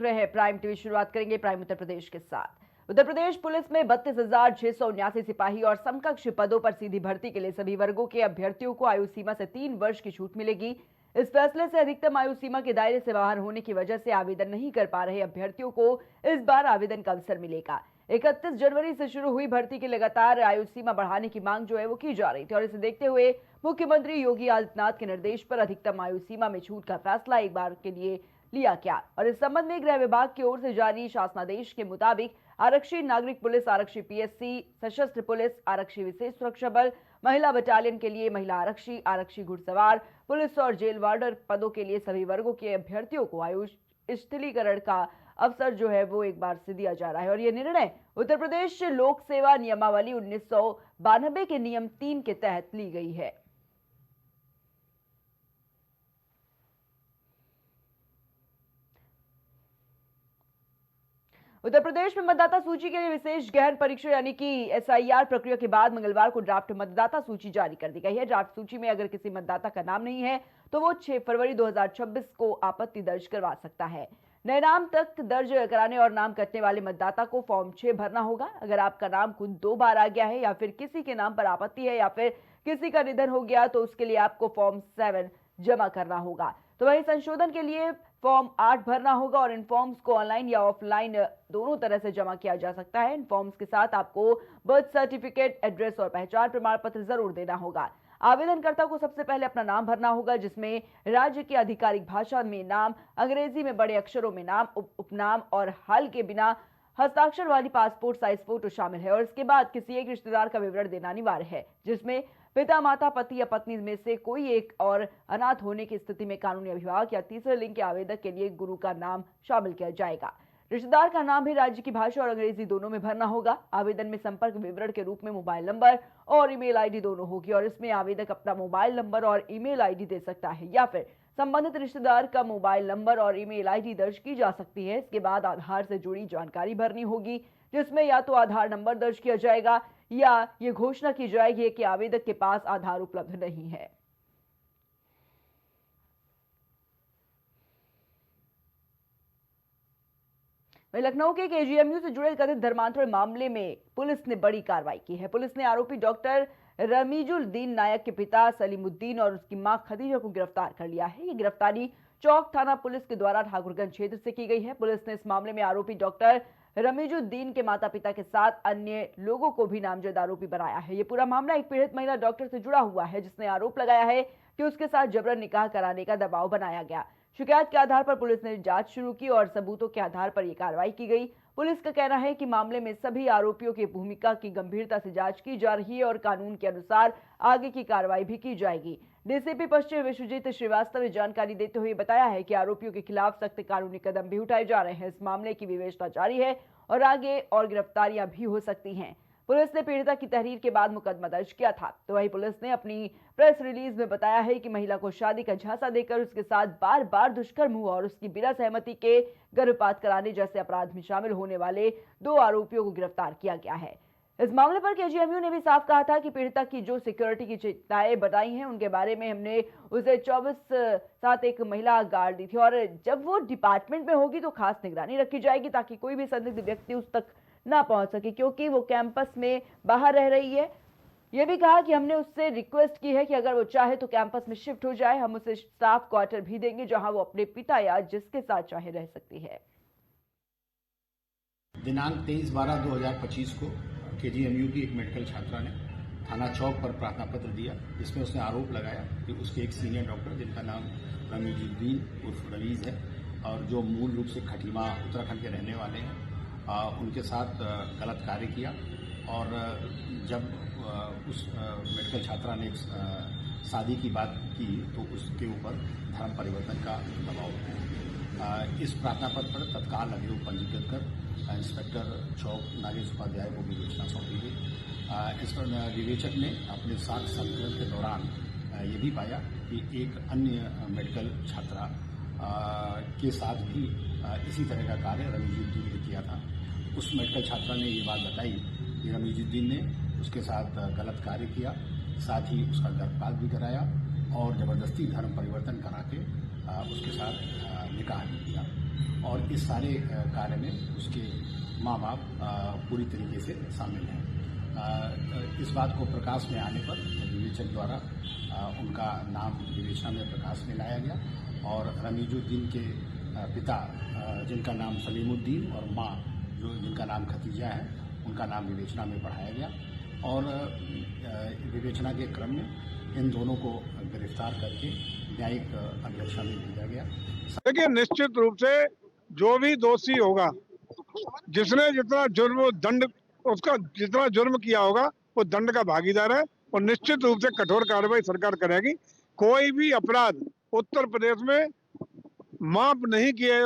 रहे हैं prime TV. शुरुआत करेंगे प्राइम उत्तर प्रदेश के साथ। उत्तर प्रदेश पुलिस में 32,679 सिपाही और समकक्ष पदों पर सीधी भर्ती के लिए सभी वर्गों के अभ्यर्थियों को आयु सीमा से 3 वर्ष की छूट मिलेगी। इस फैसले से अधिकतम आयु सीमा के दायरे से बाहर होने की वजह से आवेदन नहीं कर पा रहे अभ्यर्थियों को इस बार आवेदन का अवसर मिलेगा। 31 जनवरी से शुरू हुई भर्ती की लगातार आयु सीमा बढ़ाने की मांग जो है वो की जा रही थी और इसे देखते हुए मुख्यमंत्री योगी आदित्यनाथ के निर्देश पर अधिकतम आयु सीमा में छूट का फैसला एक बार के लिए लिया गया और इस संबंध में गृह विभाग की ओर से जारी शासनादेश के मुताबिक आरक्षी नागरिक पुलिस, आरक्षी पीएससी, सशस्त्र पुलिस, आरक्षी विशेष सुरक्षा बल, महिला बटालियन के लिए महिला आरक्षी, आरक्षी घुड़सवार पुलिस और जेल वार्डर पदों के लिए सभी वर्गों के अभ्यर्थियों को आयु शिथिलीकरण का अवसर जो है वो एक बार से दिया जा रहा है और यह निर्णय उत्तर प्रदेश लोक सेवा नियमावली 1992 के नियम 3 के तहत ली गई है। उत्तर प्रदेश में मतदाता सूची के लिए विशेष गहन परीक्षा यानी कि एसआईआर प्रक्रिया के बाद मंगलवार को ड्राफ्ट मतदाता सूची जारी कर दी गई है। ड्राफ्ट सूची में अगर किसी मतदाता का नाम नहीं है तो वो 6 फरवरी 2026 को आपत्ति दर्ज करवा सकता है। नए नाम तक दर्ज कराने और नाम कटने वाले मतदाता को फॉर्म 6 भरना होगा। अगर आपका नाम खुद 2 बार आ गया है या फिर किसी के नाम पर आपत्ति है या फिर किसी का निधन हो गया तो उसके लिए आपको फॉर्म 7 जमा करना होगा। तो वहीं संशोधन के लिए फॉर्म 8 भरना होगा और इन फॉर्म्स को ऑनलाइन या ऑफलाइन दोनों तरह से जमा किया जा सकता है। इन फॉर्म्स के साथ आपको बर्थ सर्टिफिकेट, एड्रेस और पहचान प्रमाण पत्र जरूर देना होगा। आवेदनकर्ता को सबसे पहले अपना नाम भरना होगा जिसमें राज्य की आधिकारिक भाषा में नाम, अंग्रेजी में बड़े अक्षरों में नाम, उपनाम और हाल के बिना हस्ताक्षर वाली पासपोर्ट साइज फोटो शामिल है और इसके बाद किसी एक रिश्तेदार का विवरण देना अनिवार्य है जिसमें पिता, माता, पति या पत्नी में से कोई एक और अनाथ होने की स्थिति में कानूनी अभिभावक या तीसरे लिंग के आवेदक के लिए गुरु का नाम शामिल किया जाएगा। रिश्तेदार का नाम भी राज्य की भाषा और अंग्रेजी दोनों में भरना होगा। आवेदन में संपर्क विवरण के रूप में मोबाइल नंबर और ईमेल आईडी दोनों होगी और इसमें आवेदक अपना मोबाइल नंबर और ईमेल आईडी दे सकता है या फिर संबंधित रिश्तेदार का मोबाइल नंबर और ईमेल आईडी दर्ज की जा सकती है। इसके बाद आधार से जुड़ी जानकारी भरनी होगी जिसमें या तो आधार नंबर दर्ज किया जाएगा या ये घोषणा की जाएगी कि आवेदक के पास आधार उपलब्ध नहीं है। लखनऊ के केजीएमयू से जुड़े कथित धर्मांतरण मामले में पुलिस ने बड़ी कार्रवाई की है। पुलिस ने आरोपी डॉक्टर रमीजुद्दीन नायक के पिता सलीमुद्दीन और उसकी मां खदीजा को गिरफ्तार कर लिया है। ये गिरफ्तारी चौक थाना पुलिस के द्वारा ठाकुरगंज क्षेत्र से की गई है। पुलिस ने इस मामले में आरोपी डॉक्टर रमीजुद्दीन के माता पिता के साथ अन्य लोगों को भी नामजद आरोपी बनाया है। ये पूरा मामला एक पीड़ित महिला डॉक्टर से जुड़ा हुआ है जिसने आरोप लगाया है कि उसके साथ जबरन निकाह कराने का दबाव बनाया गया। शिकायत के आधार पर पुलिस ने जांच शुरू की और सबूतों के आधार पर यह कार्रवाई की गई। पुलिस का कहना है कि मामले में सभी आरोपियों की भूमिका की गंभीरता से जांच की जा रही है और कानून के अनुसार आगे की कार्रवाई भी की जाएगी। डीसीपी पश्चिम विश्वजीत श्रीवास्तव ने जानकारी देते हुए बताया है कि आरोपियों के खिलाफ सख्त कानूनी कदम भी उठाए जा रहे हैं। इस मामले की विवेचना जारी है और आगे और गिरफ्तारियां भी हो सकती हैं। पुलिस ने पीड़िता की तहरीर के बाद मुकदमा दर्ज किया था। तो वहीं पुलिस ने अपनी प्रेस रिलीज में बताया है कि महिला को शादी का झांसा देकर उसके साथ बार बार दुष्कर्म हुआ और उसकी बिना सहमति के गर्भपात कराने जैसे अपराध में शामिल होने वाले 2 आरोपियों को गिरफ्तार किया गया है। इस मामले पर केजीएमयू ने भी साफ कहा था कि पीड़िता की जो सिक्योरिटी की चिंताएं बताई हैं उनके बारे में हमने उसे 24 साथ एक महिला गार्ड दी थी और जब वो डिपार्टमेंट में होगी तो खास निगरानी रखी जाएगी ताकि कोई भी संदिग्ध व्यक्ति उस तक ना पहुंच सके क्योंकि वो कैंपस में बाहर रह रही है। यह भी कहा कि हमने उससे रिक्वेस्ट की है कि अगर वो चाहे तो कैंपस में शिफ्ट हो जाए। हम उसे स्टाफ क्वार्टर भी देंगे जहां वो अपने पिता या जिसके साथ चाहे रह सकती है। दिनांक 23/12/2025 को केजीएमयू की एक मेडिकल छात्रा ने थाना चौक पर प्रार्थना पत्र दिया जिसमें उसने आरोप लगाया कि उसके एक सीनियर डॉक्टर जिनका नाम रमीजुद्दीन उर्फ रवीज है और जो मूल रूप से खटीमा उत्तराखंड के रहने वाले हैं, उनके साथ गलत कार्य किया और जब उस मेडिकल छात्रा ने शादी की बात की तो उसके ऊपर धर्म परिवर्तन का दबाव है। इस प्रार्थना पत्र पर तत्काल अभियोग पंजीकृत कर इंस्पेक्टर चौक नागेश उपाध्याय को विवेचना सौंपी गई। इस पर विवेचक ने अपने साथ संकलन के दौरान ये भी पाया कि एक अन्य मेडिकल छात्रा के साथ भी इसी तरह का कार्य रमीजुद्दीन ने किया था। उस मेडिकल छात्रा ने ये बात बताई कि रमीजुद्दीन ने उसके साथ गलत कार्य किया, साथ ही उसका गर्भपात भी कराया और जबरदस्ती धर्म परिवर्तन करा के उसके साथ निकाह भी किया। और इस सारे कार्य में उसके माँ बाप पूरी तरीके से शामिल हैं। इस बात को प्रकाश में आने पर विवेचक द्वारा उनका नाम विवेचना में प्रकाश में लाया गया और रमीजुद्दीन के पिता जिनका नाम सलीमुद्दीन और माँ जिनका नाम खतीजा है उनका नाम विवेचना में पढ़ाया गया और विवेचना के क्रम में इन दोनों को गिरफ्तार करके न्यायिक अध्यक्षा में भेजा गया। देखिए, निश्चित रूप से जो भी दोषी होगा, जिसने जितना जुर्म दंड उसका जितना जुर्म किया होगा वो दंड का भागीदार है और निश्चित रूप से कठोर कार्रवाई सरकार करेगी। कोई भी अपराध उत्तर प्रदेश में माफ नहीं किया